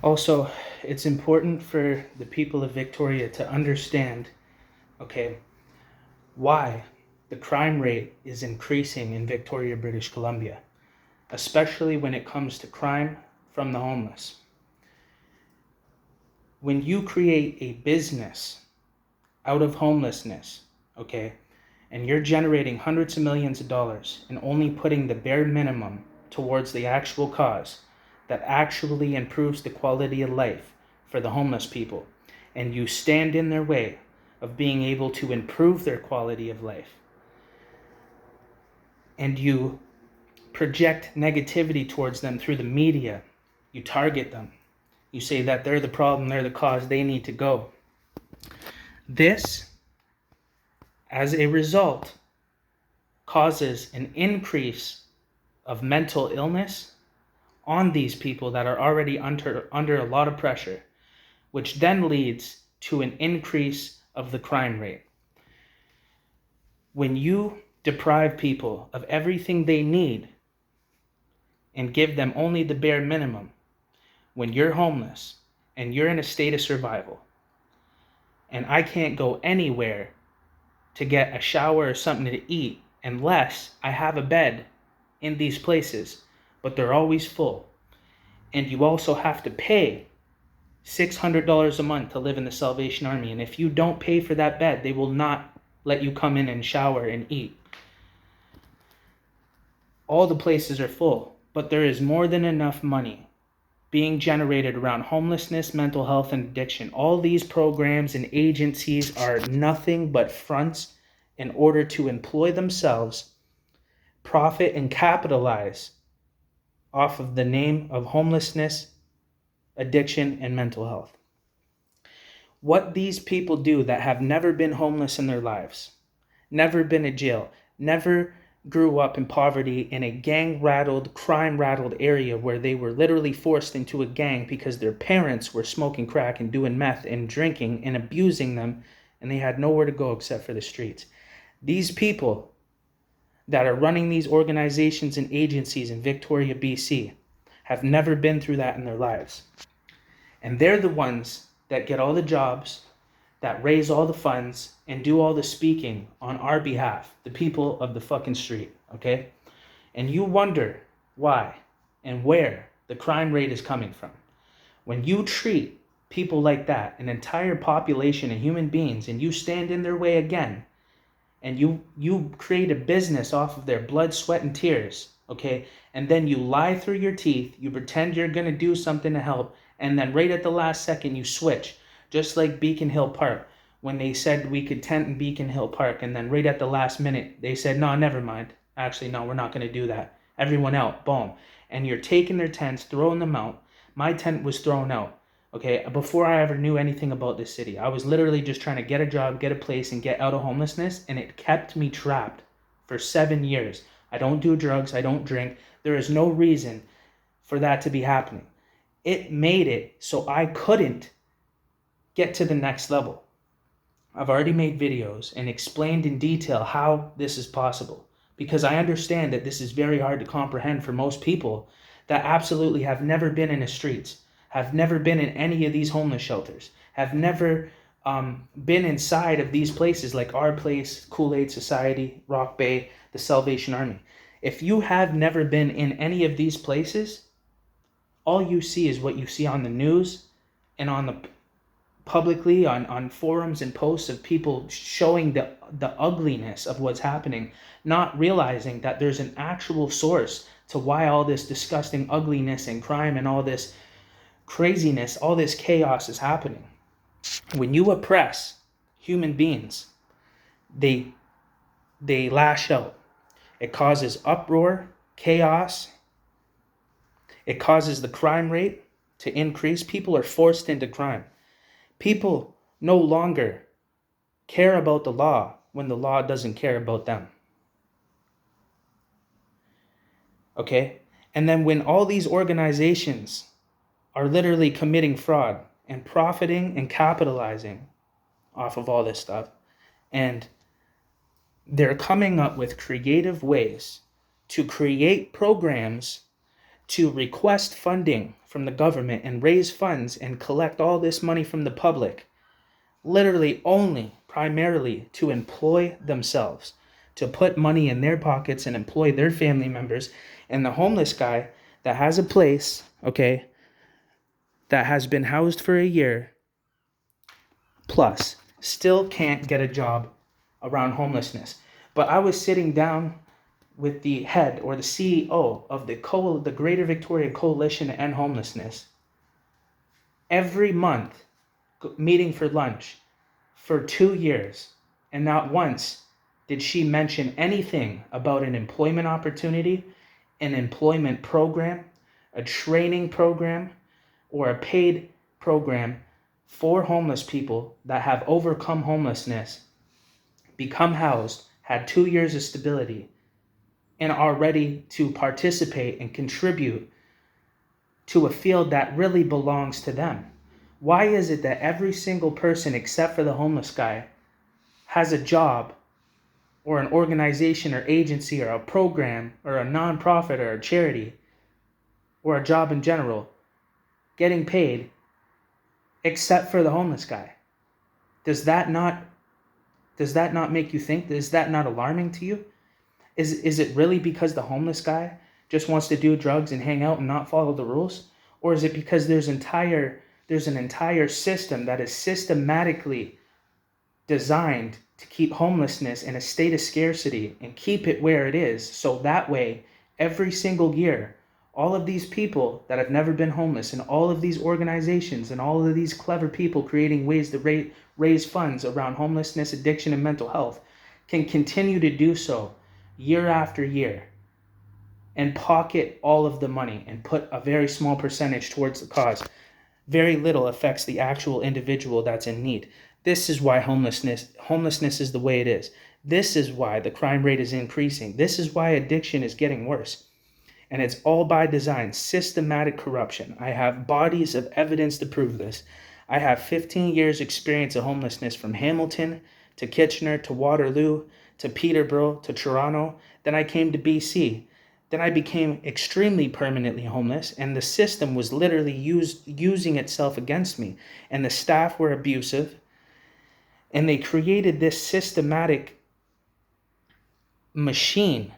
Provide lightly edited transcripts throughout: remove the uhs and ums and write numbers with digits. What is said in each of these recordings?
Also, it's important for the people of Victoria to understand, okay, why the crime rate is increasing in Victoria, British Columbia, especially when it comes to crime from the homeless. When you create a business out of homelessness, okay, and you're generating hundreds of millions of dollars and only putting the bare minimum towards the actual cause that actually improves the quality of life for the homeless people, and you stand in their way of being able to improve their quality of life, and you project negativity towards them through the media, you target them, you say that they're the problem, they're the cause, they need to go. This, as a result, causes an increase of mental illness on these people that are already under a lot of pressure, which then leads to an increase of the crime rate. When you deprive people of everything they need and give them only the bare minimum, when you're homeless and you're in a state of survival, and I can't go anywhere to get a shower or something to eat unless I have a bed in these places, but they're always full. And you also have to pay $600 a month to live in the Salvation Army. And if you don't pay for that bed, they will not let you come in and shower and eat. All the places are full, but there is more than enough money being generated around homelessness, mental health, and addiction. All these programs and agencies are nothing but fronts in order to employ themselves, profit, and capitalize off of the name of homelessness, addiction, and mental health. What these people do that have never been homeless in their lives, never been in jail, never grew up in poverty in a gang-rattled, crime-rattled area where they were literally forced into a gang because their parents were smoking crack and doing meth and drinking and abusing them, and they had nowhere to go except for the streets. These people that are running these organizations and agencies in Victoria, BC, have never been through that in their lives. And they're the ones that get all the jobs, that raise all the funds, and do all the speaking on our behalf, the people of the fucking street, okay? And you wonder why and where the crime rate is coming from. When you treat people like that, an entire population of human beings, and you stand in their way again, and you create a business off of their blood, sweat, and tears, okay? And then you lie through your teeth, you pretend you're gonna do something to help, and then right at the last second you switch. Just like Beacon Hill Park, when they said we could tent in Beacon Hill Park, and then right at the last minute they said, no, never mind. Actually, no, we're not gonna do that. Everyone out, boom. And you're taking their tents, throwing them out. My tent was thrown out. Okay, before I ever knew anything about this city, I was literally just trying to get a job, get a place, and get out of homelessness, and it kept me trapped for 7 years. I don't do drugs, I don't drink. There is no reason for that to be happening. It made it so I couldn't get to the next level. I've already made videos and explained in detail how this is possible, because I understand that this is very hard to comprehend for most people that absolutely have never been in the streets, have never been in any of these homeless shelters, have never been inside of these places like our place, Kool-Aid Society, Rock Bay, the Salvation Army. If you have never been in any of these places, all you see is what you see on the news and on the publicly on forums and posts of people showing the ugliness of what's happening, not realizing that there's an actual source to why all this disgusting ugliness and crime and all this craziness, all this chaos is happening. When you oppress human beings, they lash out. It causes uproar, chaos. It causes the crime rate to increase. People are forced into crime. People no longer care about the law when the law doesn't care about them. Okay? And then when all these organizations are literally committing fraud and profiting and capitalizing off of all this stuff, and they're coming up with creative ways to create programs to request funding from the government and raise funds and collect all this money from the public, literally only primarily to employ themselves, to put money in their pockets and employ their family members. And the homeless guy that has a place, okay, that has been housed for a year plus still can't get a job around homelessness. But I was sitting down with the head or the CEO of the Greater Victoria Coalition to End Homelessness every month, meeting for lunch for 2 years, and not once did she mention anything about an employment opportunity, an employment program, a training program, or a paid program for homeless people that have overcome homelessness, become housed, had 2 years of stability, and are ready to participate and contribute to a field that really belongs to them. Why is it that every single person except for the homeless guy has a job or an organization or agency or a program or a nonprofit or a charity or a job in general getting paid except for the homeless guy? Does that not make you think? Is that not alarming to you? Is it really because the homeless guy just wants to do drugs and hang out and not follow the rules? Or is it because there's an entire system that is systematically designed to keep homelessness in a state of scarcity and keep it where it is, so that way every single year all of these people that have never been homeless and all of these organizations and all of these clever people creating ways to raise funds around homelessness, addiction, and mental health can continue to do so year after year and pocket all of the money and put a very small percentage towards the cause. Very little affects the actual individual that's in need. This is why homelessness is the way it is. This is why the crime rate is increasing. This is why addiction is getting worse. And it's all by design, systematic corruption. I have bodies of evidence to prove this. I have 15 years experience of homelessness, from Hamilton to Kitchener to Waterloo to Peterborough to Toronto. Then I came to BC. Then I became extremely permanently homeless, and the system was literally using itself against me. And the staff were abusive, and they created this systematic machine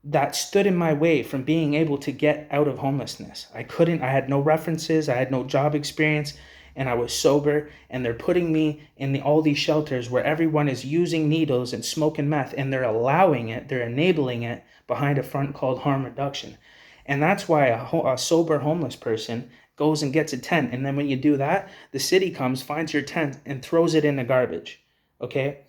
that stood in my way from being able to get out of homelessness. I had no references, I had no job experience, and I was sober, and they're putting me in all these shelters where everyone is using needles and smoking meth, and they're allowing it, they're enabling it behind a front called harm reduction. And that's why a sober homeless person goes and gets a tent, and then when you do that, the city comes, finds your tent, and throws it in the garbage, okay?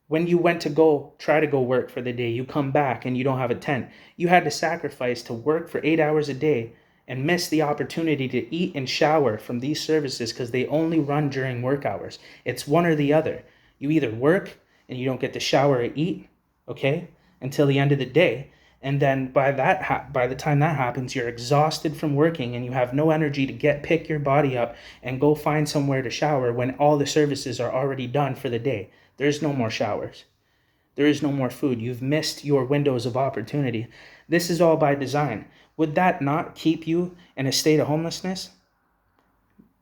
When you went to try to go work for the day, you come back and you don't have a tent. You had to sacrifice to work for 8 hours a day and miss the opportunity to eat and shower from these services because they only run during work hours. It's one or the other. You either work and you don't get to shower or eat, okay, until the end of the day. And then by the time that happens, you're exhausted from working and you have no energy to pick your body up and go find somewhere to shower when all the services are already done for the day. There's no more showers. There is no more food. You've missed your windows of opportunity. This is all by design. Would that not keep you in a state of homelessness?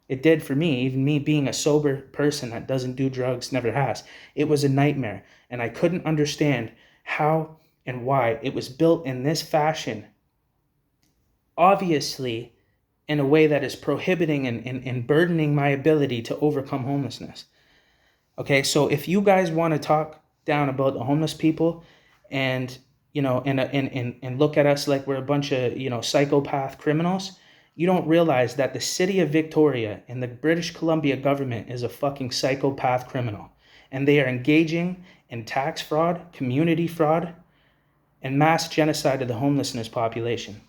It did for me, even me being a sober person that doesn't do drugs, never has. It was a nightmare, and I couldn't understand how and why it was built in this fashion, obviously in a way that is prohibiting and burdening my ability to overcome homelessness. Okay, so if you guys want to talk down about the homeless people and and look at us like we're a bunch of psychopath criminals, you don't realize that the city of Victoria and the British Columbia government is a fucking psychopath criminal, and they are engaging in tax fraud, community fraud, and mass genocide of the homelessness population.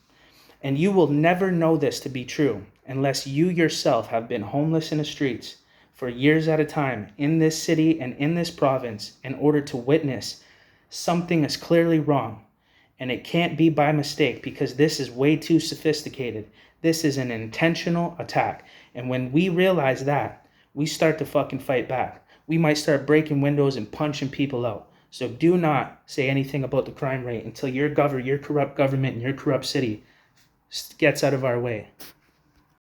And you will never know this to be true unless you yourself have been homeless in the streets for years at a time in this city and in this province in order to witness something is clearly wrong. And it can't be by mistake, because this is way too sophisticated. This is an intentional attack. And when we realize that, we start to fucking fight back. We might start breaking windows and punching people out. So do not say anything about the crime rate until your corrupt government and your corrupt city gets out of our way.